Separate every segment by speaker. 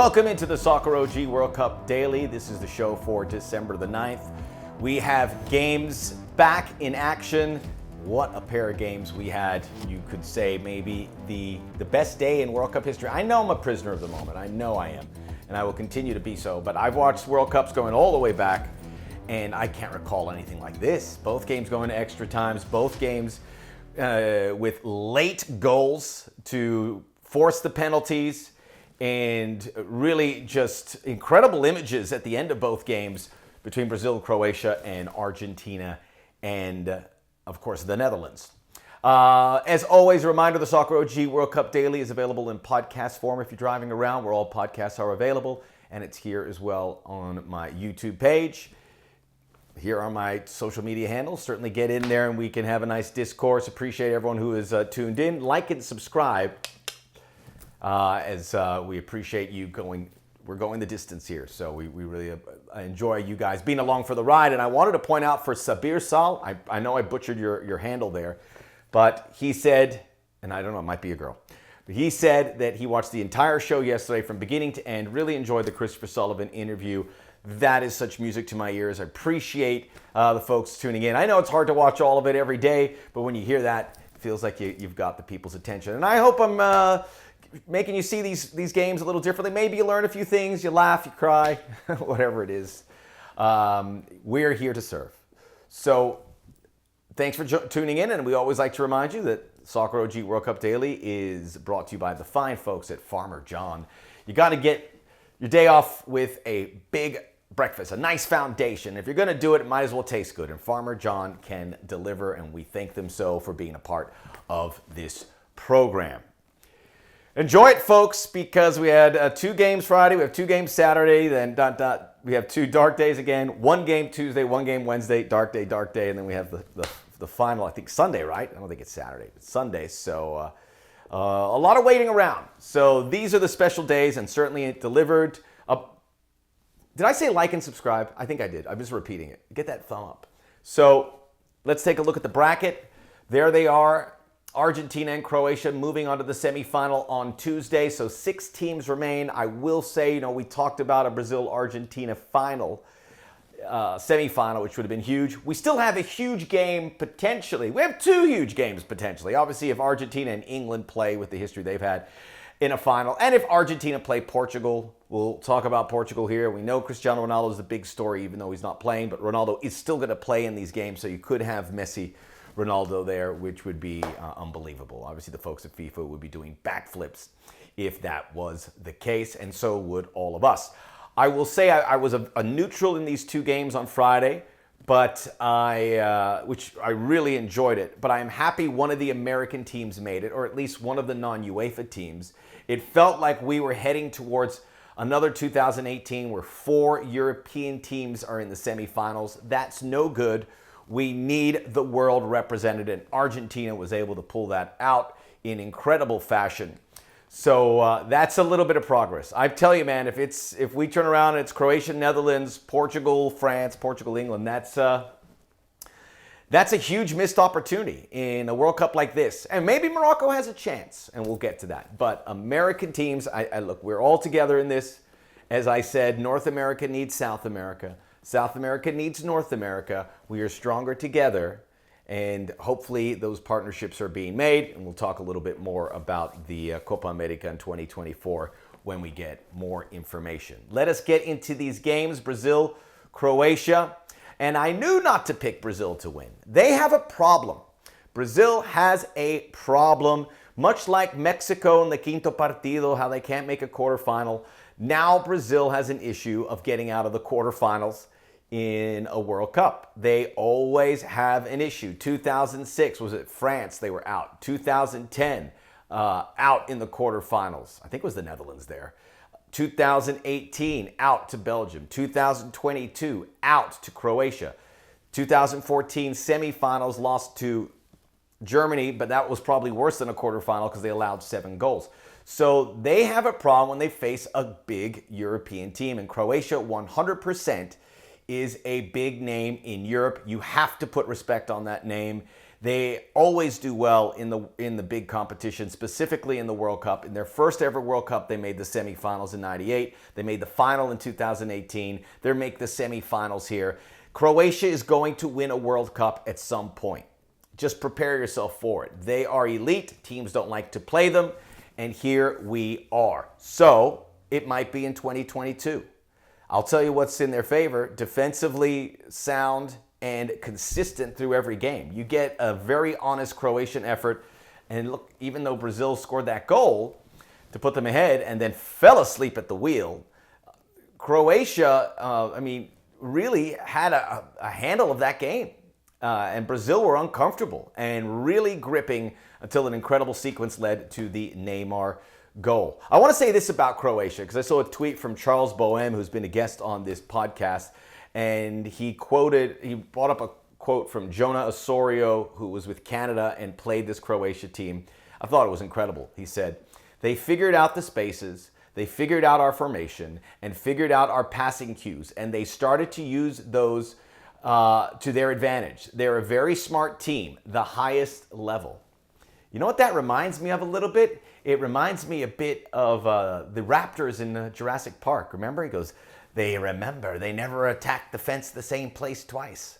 Speaker 1: Welcome into the Soccer OG World Cup Daily. This is the show for December the 9th. We have games back in action. What a pair of games we had. You could say maybe the best day in World Cup history. I know I'm a prisoner of the moment. I know I am. And I will continue to be so. But I've watched World Cups going all the way back, and I can't recall anything like this. Both games going to extra times. Both games with late goals to force the penalties. And really just incredible images at the end of both games between Brazil, Croatia, and Argentina, and of course the Netherlands. As always, a reminder, the Soccer OG World Cup Daily is available in podcast form if you're driving around, where all podcasts are available, and it's here as well on my YouTube page. Here are my social media handles. Certainly get in there and we can have a nice discourse. Appreciate everyone who is tuned in. Like and subscribe. As we appreciate you we're going the distance here. So we really enjoy you guys being along for the ride. And I wanted to point out for Sabir Sal, I know I butchered your handle there, but he said, and I don't know, it might be a girl, but he said that he watched the entire show yesterday from beginning to end, really enjoyed the Christopher Sullivan interview. That is such music to my ears. I appreciate the folks tuning in. I know it's hard to watch all of it every day, but when you hear that, it feels like you've got the people's attention. And I hope I'm making you see these games a little differently. Maybe you learn a few things, you laugh, you cry, whatever it is. We're here to serve. So thanks for tuning in, and we always like to remind you that Soccer OG World Cup Daily is brought to you by the fine folks at Farmer John. You got to get your day off with a big breakfast, a nice foundation. If you're going to do it, it might as well taste good, and Farmer John can deliver, and we thank them so for being a part of this program. Enjoy it, folks, because we had 2 games Friday, we have 2 games Saturday, then we have 2 dark days again, 1 game Tuesday, 1 game Wednesday, dark day, and then we have the final, I think Sunday, right? I don't think it's Saturday, it's Sunday, so a lot of waiting around. So these are the special days, and certainly it delivered. Did I say like and subscribe? I think I did. I'm just repeating it. Get that thumb up. So let's take a look at the bracket. There they are. Argentina and Croatia moving on to the semifinal on Tuesday. So 6 teams remain. I will say, we talked about a Brazil-Argentina semifinal, which would have been huge. We still have a huge game potentially. We have 2 huge games potentially. Obviously, if Argentina and England play with the history they've had in a final, and if Argentina play Portugal, we'll talk about Portugal here. We know Cristiano Ronaldo is the big story, even though he's not playing, but Ronaldo is still going to play in these games, so you could have Messi, Ronaldo there, which would be unbelievable. Obviously, the folks at FIFA would be doing backflips if that was the case, and so would all of us. I will say I was a neutral in these 2 games on Friday, but which I really enjoyed it. But I am happy one of the American teams made it, or at least one of the non-UEFA teams. It felt like we were heading towards another 2018 where 4 European teams are in the semifinals. That's no good. We need the world represented, and Argentina was able to pull that out in incredible fashion. So that's a little bit of progress. I tell you, man, if we turn around and it's Croatia, Netherlands, Portugal, France, Portugal, England, that's a huge missed opportunity in a World Cup like this. And maybe Morocco has a chance, and we'll get to that. But American teams, look, we're all together in this. As I said, North America needs South America. South America needs North America. We are stronger together, and hopefully those partnerships are being made, and we'll talk a little bit more about the Copa America in 2024 when we get more information. Let us get into these games. Brazil, Croatia, and I knew not to pick Brazil to win. They have a problem. Brazil has a problem, much like Mexico in the Quinto Partido, how they can't make a quarterfinal. Now Brazil has an issue of getting out of the quarterfinals in a World Cup. They always have an issue. 2006, was it France? They were out. 2010, out in the quarterfinals. I think it was the Netherlands there. 2018, out to Belgium. 2022, out to Croatia. 2014, semifinals, lost to Germany, but that was probably worse than a quarterfinal because they allowed 7 goals. So they have a problem when they face a big European team, and Croatia 100% is a big name in Europe. You have to put respect on that name. They always do well in the big competition, specifically in the World Cup. In their first ever World Cup, they made the semifinals in '98. They made the final in 2018. They make the semifinals here. Croatia is going to win a World Cup at some point. Just prepare yourself for it. They are elite. Teams don't like to play them. And here we are. So it might be in 2022. I'll tell you what's in their favor. Defensively sound and consistent through every game. You get a very honest Croatian effort. And look, even though Brazil scored that goal to put them ahead and then fell asleep at the wheel, Croatia, really had a handle of that game. And Brazil were uncomfortable and really gripping until an incredible sequence led to the Neymar goal. I want to say this about Croatia because I saw a tweet from Charles Boehm, who's been a guest on this podcast, and he brought up a quote from Jonah Osorio, who was with Canada and played this Croatia team. I thought it was incredible. He said, "They figured out the spaces, they figured out our formation, and figured out our passing cues, and they started to use those to their advantage. They're a very smart team, the highest level." You know what that reminds me of a little bit? It reminds me a bit of the Raptors in Jurassic Park. Remember? He goes, they never attacked the fence the same place twice.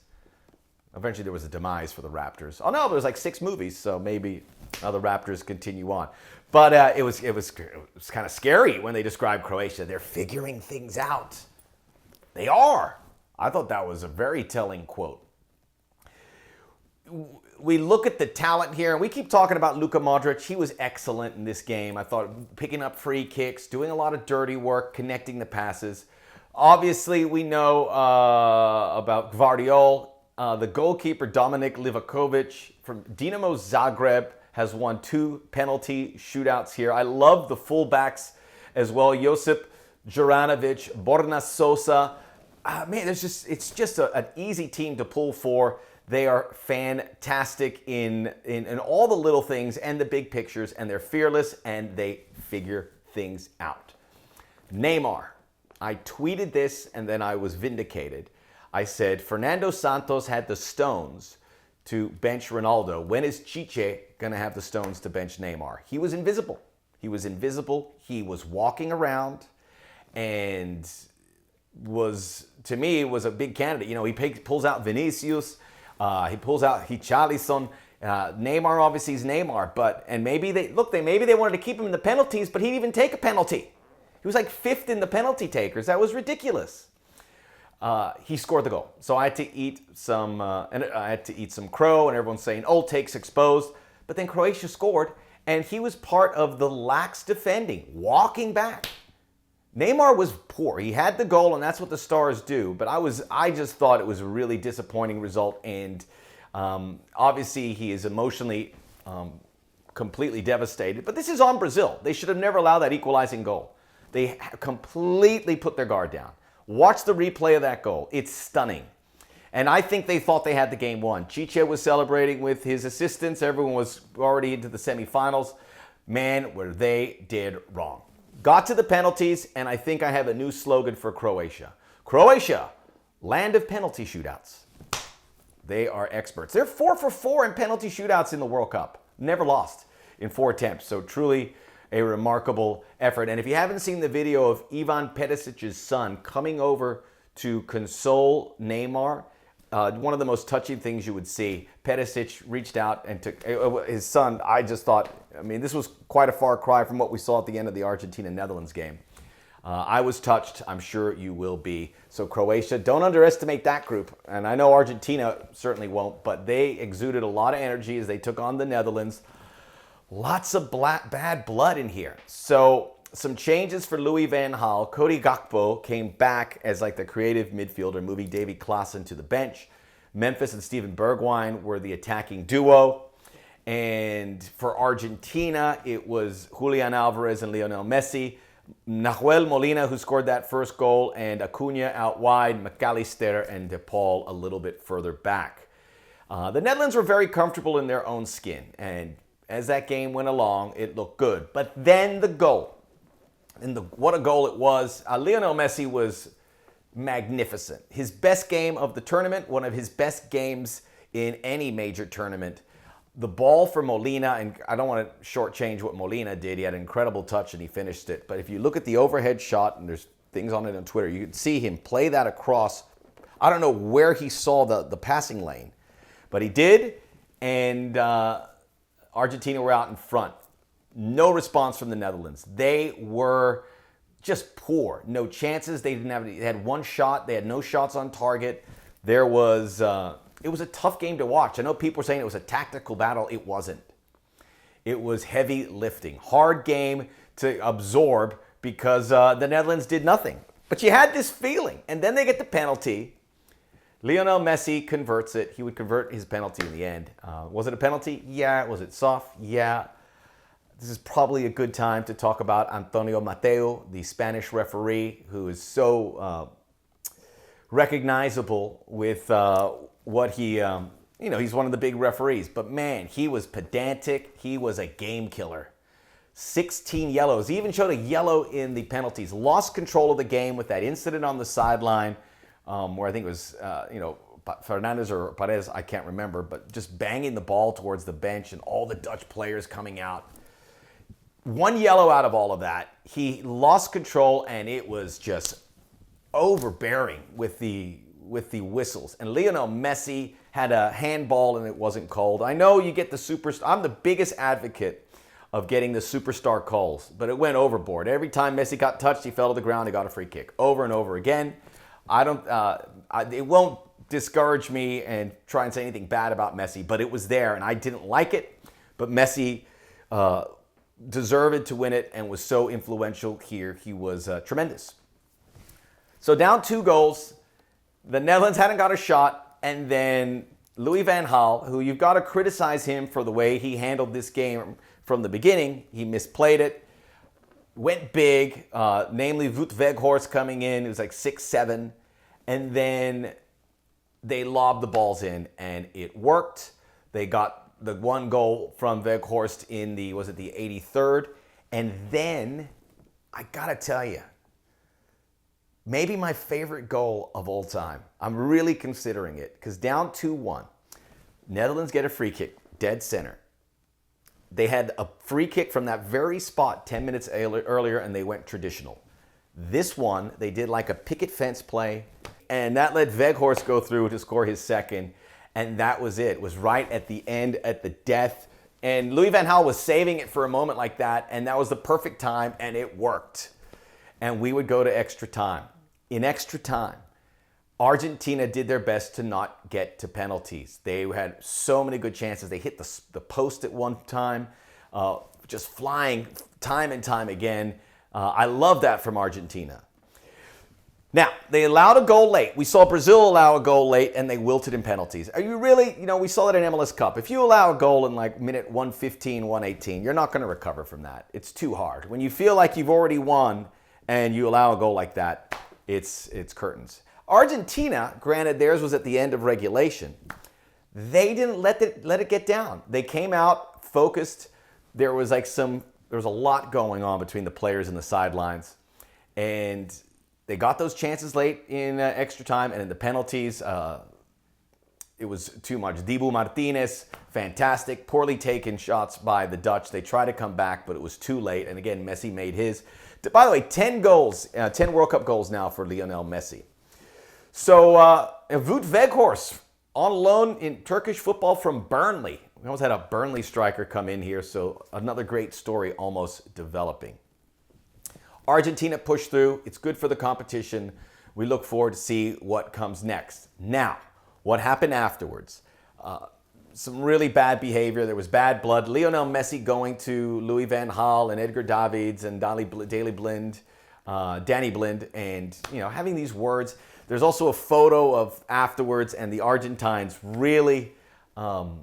Speaker 1: Eventually there was a demise for the Raptors. Oh no, there was like 6 movies, so maybe the Raptors continue on. But it was kind of scary when they described Croatia. They're figuring things out. They are. I thought that was a very telling quote. We look at the talent here, and we keep talking about Luka Modric. He was excellent in this game. I thought picking up free kicks, doing a lot of dirty work, connecting the passes. Obviously, we know about Gvardiol. The goalkeeper, Dominik Livakovic from Dinamo Zagreb, has won 2 penalty shootouts here. I love the fullbacks as well. Josip Juranovic, Borna Sosa. It's just an easy team to pull for. They are fantastic in all the little things and the big pictures, and they're fearless, and they figure things out. Neymar. I tweeted this, and then I was vindicated. I said, Fernando Santos had the stones to bench Ronaldo. When is Chiche going to have the stones to bench Neymar? He was invisible. He was walking around and was a big candidate. You know, he pulls out Vinicius. He pulls out Richarlison. Neymar obviously is Neymar, maybe they wanted to keep him in the penalties, but he didn't even take a penalty. He was like 5th in the penalty takers. That was ridiculous. He scored the goal, so I had to eat some crow, and everyone's saying old takes exposed. But then Croatia scored, and he was part of the lax defending, walking back. Neymar was poor. He had the goal, and that's what the stars do. But I just thought it was a really disappointing result, and obviously he is emotionally completely devastated. But this is on Brazil. They should have never allowed that equalizing goal. They completely put their guard down. Watch the replay of that goal. It's stunning. And I think they thought they had the game won. Chiche was celebrating with his assistants. Everyone was already into the semifinals. Man, where they did wrong. Got to the penalties, and I think I have a new slogan for Croatia. Croatia, land of penalty shootouts. They are experts. They're 4 for 4 in penalty shootouts in the World Cup. Never lost in 4 attempts. So truly a remarkable effort. And if you haven't seen the video of Ivan Perisic's son coming over to console Neymar, one of the most touching things you would see, Perisic reached out and took his son. I just thought, this was quite a far cry from what we saw at the end of the Argentina-Netherlands game. I was touched. I'm sure you will be. So Croatia, don't underestimate that group. And I know Argentina certainly won't, but they exuded a lot of energy as they took on the Netherlands. Lots of bad blood in here. So some changes for Louis van Gaal. Cody Gakpo came back as like the creative midfielder, moving Davy Klaassen to the bench. Memphis and Steven Bergwijn were the attacking duo. And for Argentina, it was Julian Alvarez and Lionel Messi. Nahuel Molina, who scored that first goal, and Acuna out wide, McAllister and De Paul a little bit further back. The Netherlands were very comfortable in their own skin, and as that game went along, it looked good. But then the goal, and what a goal it was. Lionel Messi was magnificent. His best game of the tournament, one of his best games in any major tournament. the ball for Molina, and I don't want to shortchange what Molina did. He had an incredible touch and he finished it. But if you look at the overhead shot, and there's things on it on Twitter, you can see him play that across. I don't know where he saw the passing lane, but he did, and Argentina were out in front. No response from the Netherlands. They were just poor. No chances. They had one shot. They had no shots on target. There was... it was a tough game to watch. I know people were saying it was a tactical battle. It wasn't. It was heavy lifting. Hard game to absorb because the Netherlands did nothing. But you had this feeling. And then they get the penalty. Lionel Messi converts it. He would convert his penalty in the end. Was it a penalty? Yeah. Was it soft? Yeah. This is probably a good time to talk about Antonio Mateo, the Spanish referee, who is so recognizable with... what he, he's one of the big referees. But man, he was pedantic. He was a game killer. 16 yellows. He even showed a yellow in the penalties. Lost control of the game with that incident on the sideline where I think it was, Fernandez or Paredes, I can't remember, but just banging the ball towards the bench and all the Dutch players coming out. One yellow out of all of that. He lost control and it was just overbearing with the whistles. And Lionel Messi had a handball and it wasn't called. I know you get the superstar. I'm the biggest advocate of getting the superstar calls, but it went overboard. Every time Messi got touched, he fell to the ground, he got a free kick. Over and over again. It won't discourage me and try and say anything bad about Messi, but it was there and I didn't like it. But Messi deserved to win it and was so influential here. He was tremendous. So down 2 goals. The Netherlands hadn't got a shot, and then Louis van Gaal, who you've got to criticize him for the way he handled this game from the beginning. He misplayed it, went big, namely Wout Weghorst coming in. It was like 6-7, and then they lobbed the balls in, and it worked. They got the 1 goal from Weghorst in the 83rd, and then I got to tell you, maybe my favorite goal of all time. I'm really considering it because down 2-1, Netherlands get a free kick, dead center. They had a free kick from that very spot 10 minutes earlier and they went traditional. This one, they did like a picket fence play and that let Weghorst go through to score his second. And that was it. It was right at the end, at the death. And Louis van Gaal was saving it for a moment like that and that was the perfect time and it worked. And we would go to extra time. In extra time, Argentina did their best to not get to penalties. They had so many good chances. They hit the post at one time, just flying time and time again. I love that from Argentina. Now, they allowed a goal late. We saw Brazil allow a goal late, and they wilted in penalties. Are you really, we saw that in MLS Cup. If you allow a goal in like minute 115, 118, you're not going to recover from that. It's too hard. When you feel like you've already won and you allow a goal like that, it's curtains. Argentina, granted theirs was at the end of regulation. They didn't let it get down. They came out focused. There was a lot going on between the players and the sidelines. And they got those chances late in extra time and in the penalties. It was too much. Dibu Martinez, fantastic. Poorly taken shots by the Dutch. They tried to come back, but it was too late. And again, Messi made his. By the way, 10 goals, 10 World Cup goals now for Lionel Messi. So, Wout Weghorst on loan in Turkish football from Burnley. We almost had a Burnley striker come in here, so another great story almost developing. Argentina pushed through. It's good for the competition. We look forward to see what comes next. Now, what happened afterwards? Some really bad behavior. There was bad blood. Lionel Messi going to Louis van Gaal and Edgar Davids and Danny Blind, and having these words. There's also a photo of afterwards, and the Argentines really, how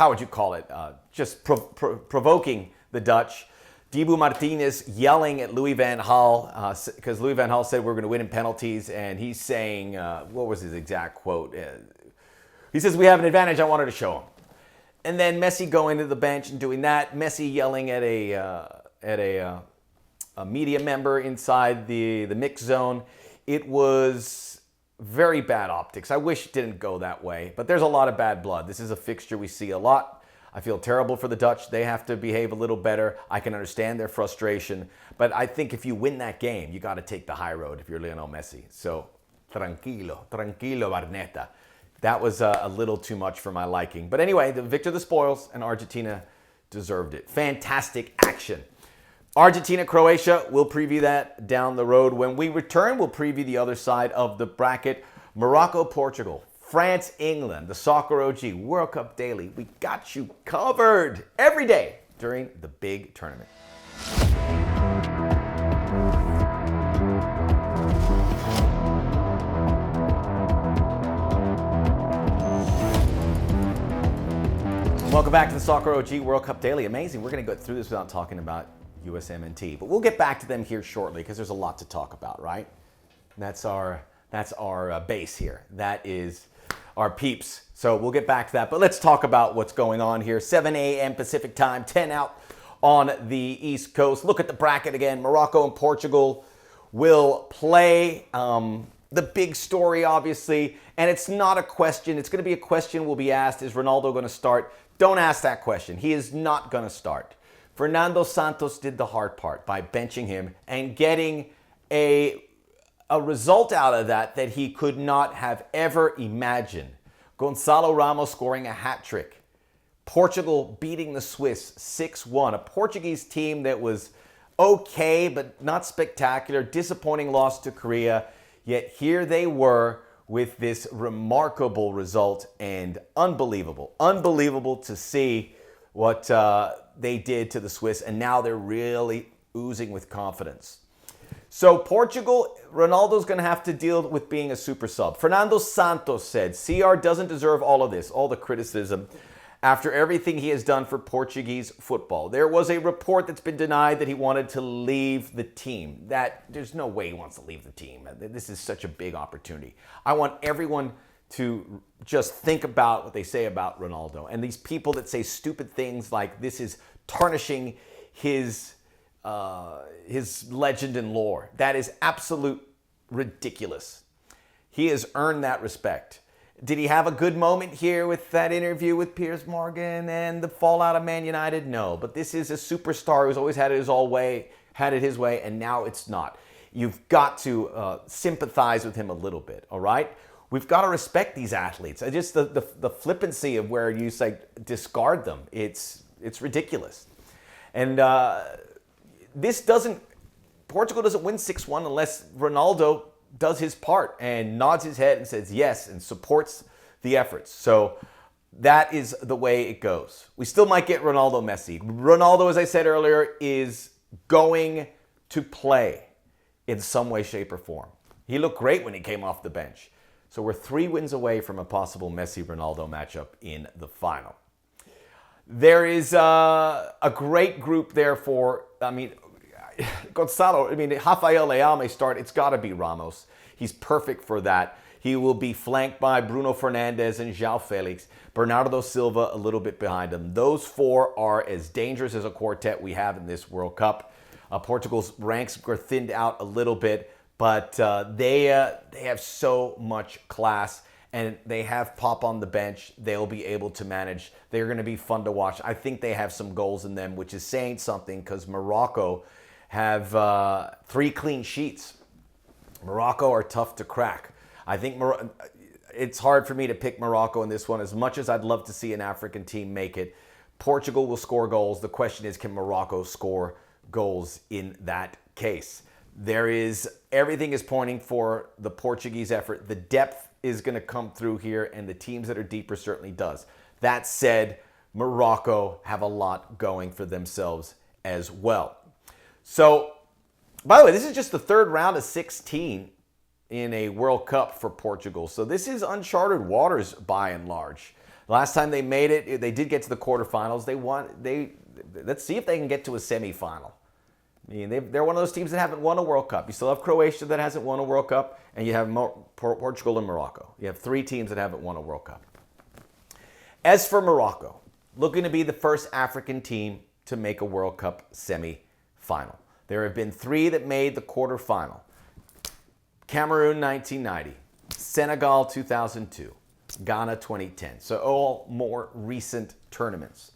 Speaker 1: would you call it? Just provoking the Dutch. Dibu Martinez yelling at Louis van Gaal because Louis van Gaal said we're going to win in penalties, and he's saying, what was his exact quote? He says, we have an advantage, I wanted to show him. And then Messi going to the bench and doing that. Messi yelling at a media member inside the mix zone. It was very bad optics. I wish it didn't go that way, but there's a lot of bad blood. This is a fixture we see a lot. I feel terrible for the Dutch. They have to behave a little better. I can understand their frustration, but I think if you win that game, you got to take the high road if you're Lionel Messi. So, tranquilo, Barnetta. That was a little too much for my liking. But anyway, the victor of the spoils, and Argentina deserved it. Fantastic action. Argentina, Croatia, we'll preview that down the road. When we return, we'll preview the other side of the bracket. Morocco, Portugal, France, England, the Soccer OG, World Cup Daily. We got you covered every day during the big tournament. Welcome back to the Soccer OG World Cup Daily. Amazing. We're going to go through this without talking about USMNT, but we'll get back to them here shortly because there's a lot to talk about, right? That's our base here. That is our peeps. So we'll get back to that, but let's talk about what's going on here. 7 a.m. Pacific time, 10 out on the East Coast. Look at the bracket again. Morocco and Portugal will play. The big story, obviously, and it's not a question. It's going to be a question will be asked. Is Ronaldo going to start? Don't ask that question. He is not going to start. Fernando Santos did the hard part by benching him and getting a result out of that he could not have ever imagined. Gonzalo Ramos scoring a hat trick. Portugal beating the Swiss 6-1. A Portuguese team that was okay, but not spectacular. Disappointing loss to Korea. Yet here they were with this remarkable result, and unbelievable to see what they did to the Swiss, and now they're really oozing with confidence. So Portugal, Ronaldo's going to have to deal with being a super sub. Fernando Santos said, CR doesn't deserve all of this, all the criticism, after everything he has done for Portuguese football. There was a report that's been denied that he wanted to leave the team. There's no way he wants to leave the team. This is such a big opportunity. I want everyone to just think about what they say about Ronaldo. And these people that say stupid things like this is tarnishing his legend and lore. That is absolute ridiculous. He has earned that respect. Did he have a good moment here with that interview with Piers Morgan and the fallout of Man United? No, but this is a superstar who's always had it his way, and now it's not. You've got to sympathize with him a little bit, all right? We've got to respect these athletes. Just the flippancy of where you say discard them, it's ridiculous. And Portugal doesn't win 6-1 unless Ronaldo does his part and nods his head and says yes and supports the efforts. So that is the way it goes. We still might get Ronaldo Messi. Ronaldo, as I said earlier, is going to play in some way, shape, or form. He looked great when he came off the bench. So we're 3 wins away from a possible Messi-Ronaldo matchup in the final. There is a great group there for, Gonzalo, Rafael Leao may start. It's got to be Ramos. He's perfect for that. He will be flanked by Bruno Fernandes and João Felix. Bernardo Silva a little bit behind him. Those 4 are as dangerous as a quartet we have in this World Cup. Portugal's ranks are thinned out a little bit, but they have so much class, and they have Pop on the bench. They'll be able to manage. They're going to be fun to watch. I think they have some goals in them, which is saying something because Morocco have 3 clean sheets. Morocco are tough to crack. I think it's hard for me to pick Morocco in this one. As much as I'd love to see an African team make it, Portugal will score goals. The question is, can Morocco score goals in that case? Everything is pointing for the Portuguese effort. The depth is going to come through here, and the teams that are deeper certainly does. That said, Morocco have a lot going for themselves as well. So, by the way, this is just the 3rd round of 16 in a World Cup for Portugal. So this is uncharted waters by and large. Last time they made it, they did get to the quarterfinals. Let's see if they can get to a semifinal. They're one of those teams that haven't won a World Cup. You still have Croatia that hasn't won a World Cup, and you have Portugal and Morocco. You have 3 teams that haven't won a World Cup. As for Morocco, looking to be the first African team to make a World Cup semi-final. There have been 3 that made the quarterfinal. Cameroon 1990, Senegal 2002, Ghana 2010. So all more recent tournaments.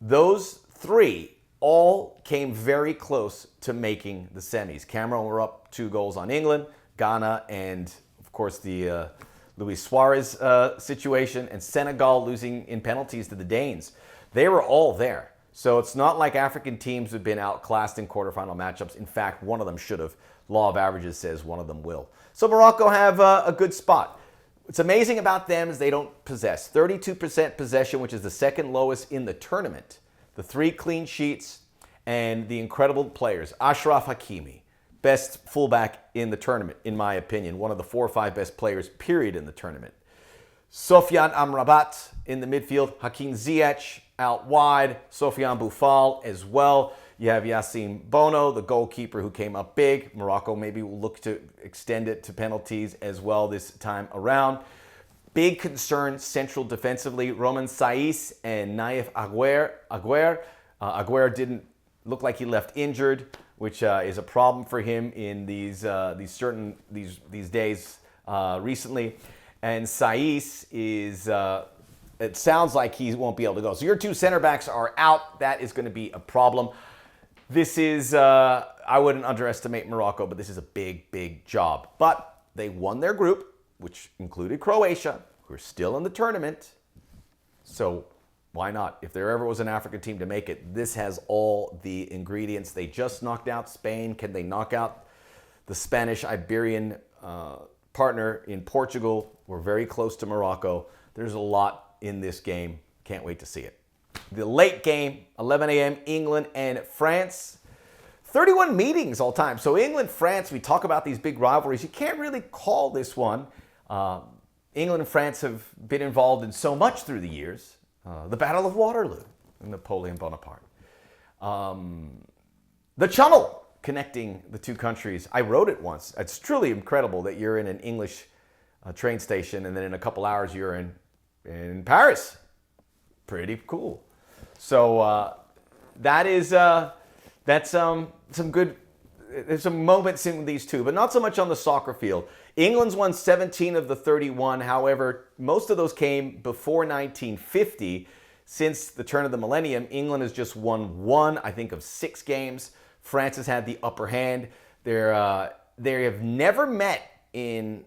Speaker 1: Those three all came very close to making the semis. Cameroon were up 2 goals on England, Ghana, and of course the Luis Suarez situation, and Senegal losing in penalties to the Danes. They were all there. So it's not like African teams have been outclassed in quarterfinal matchups. In fact, one of them should have. Law of averages says one of them will. So Morocco have a good spot. What's amazing about them is they don't possess. 32% possession, which is the second lowest in the tournament. The 3 clean sheets and the incredible players. Achraf Hakimi, best fullback in the tournament, in my opinion. One of the 4 or 5 best players, period, in the tournament. Sofiane Amrabat in the midfield. Hakim Ziyech out wide. Sofiane Boufal as well. You have Yacine Bono, the goalkeeper, who came up big. Morocco maybe will look to extend it to penalties as well this time around. Big concern central defensively. Romain Saiss and Naif Aguer. Aguer didn't look like he left injured, which is a problem for him in these days recently. And Saiss is, it sounds like he won't be able to go. So your 2 center backs are out. That is going to be a problem. This is, I wouldn't underestimate Morocco, but this is a big, big job. But they won their group, which included Croatia, who are still in the tournament. So why not? If there ever was an African team to make it, this has all the ingredients. They just knocked out Spain. Can they knock out the Spanish Iberian partner in Portugal? We're very close to Morocco. There's a lot in this game. Can't wait to see it. The late game, 11 a.m., England and France. 31 meetings all time. So England, France, we talk about these big rivalries. You can't really call this one. England and France have been involved in so much through the years. The Battle of Waterloo, Napoleon Bonaparte. The Channel connecting the 2 countries. I wrote it once. It's truly incredible that you're in an English train station and then in a couple hours you're in Paris. Pretty cool. So that is that's some good. There's some moments in these 2, but not so much on the soccer field. England's won 17 of the 31. However, most of those came before 1950. Since the turn of the millennium, England has just won 1, I think, of 6 games. France has had the upper hand. They have never met in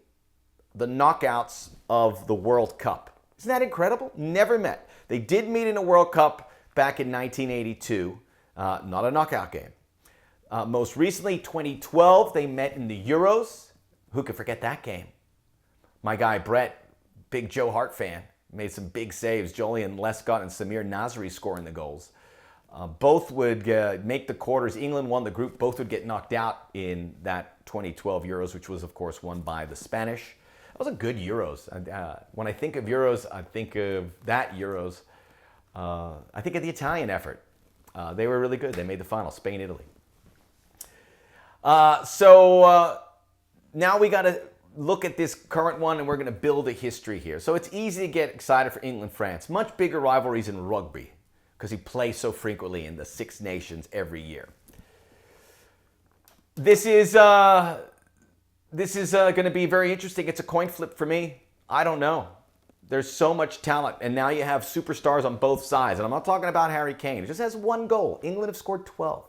Speaker 1: the knockouts of the World Cup. Isn't that incredible? Never met. They did meet in a World Cup back in 1982. Not a knockout game. Most recently, 2012, they met in the Euros. Who could forget that game? My guy Brett, big Joe Hart fan, made some big saves. Julian Lescott and Samir Nasri scoring the goals. Both would make the quarters. England won the group. Both would get knocked out in that 2012 Euros, which was, of course, won by the Spanish. That was a good Euros. When I think of Euros, I think of that Euros. I think of the Italian effort. They were really good. They made the final, Spain, Italy. Now we got to look at this current one, and we're going to build a history here. So it's easy to get excited for England-France. Much bigger rivalries in rugby because he plays so frequently in the 6 Nations every year. This is going to be very interesting. It's a coin flip for me. I don't know. There's so much talent, and now you have superstars on both sides. And I'm not talking about Harry Kane. He just has 1 goal. England have scored 12.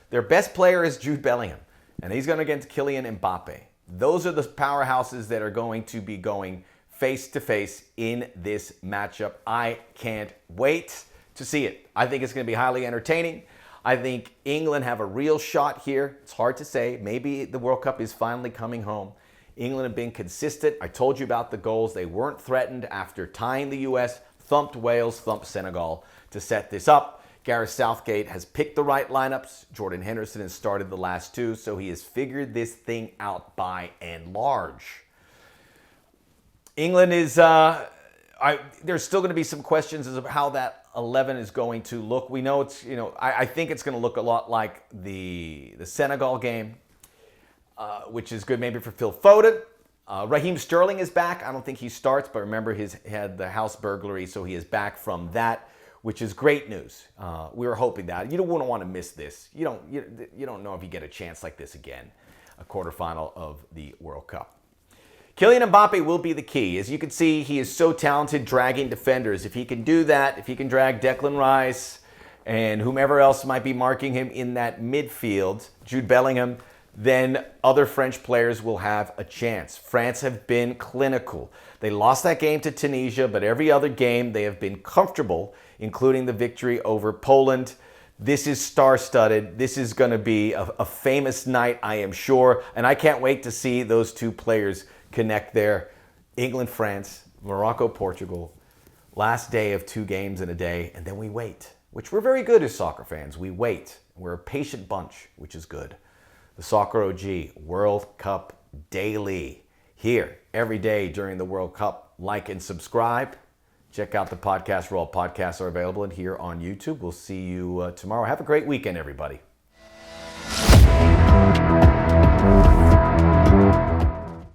Speaker 1: Their best player is Jude Bellingham, and he's going against Kylian Mbappe. Those are the powerhouses that are going to be going face-to-face in this matchup. I can't wait to see it. I think it's going to be highly entertaining. I think England have a real shot here. It's hard to say. Maybe the World Cup is finally coming home. England have been consistent. I told you about the goals. They weren't threatened after tying the U.S., thumped Wales, thumped Senegal to set this up. Gareth Southgate has picked the right lineups. Jordan Henderson has started the last 2, so he has figured this thing out by and large. England is, there's still going to be some questions as to how that 11 is going to look. We know it's, I think it's going to look a lot like the Senegal game, which is good maybe for Phil Foden. Raheem Sterling is back. I don't think he starts, but remember he had the house burglary, so he is back from that, which is great news. We were hoping that. You don't want to miss this. You don't know if you get a chance like this again, a quarterfinal of the World Cup. Kylian Mbappe will be the key. As you can see, he is so talented dragging defenders. If he can do that, if he can drag Declan Rice and whomever else might be marking him in that midfield, Jude Bellingham, then other French players will have a chance. France have been clinical. They lost that game to Tunisia, but every other game they have been comfortable, including the victory over Poland. This is star-studded. This is going to be a famous night, I am sure. And I can't wait to see those two players connect there. England, France, Morocco, Portugal. Last day of 2 games in a day, and then we wait, which we're very good as soccer fans. We wait. We're a patient bunch, which is good. The Soccer OG World Cup Daily. Here, every day during the World Cup. Like and subscribe. Check out the podcast where all podcasts are available and here on YouTube. We'll see you tomorrow. Have a great weekend, everybody.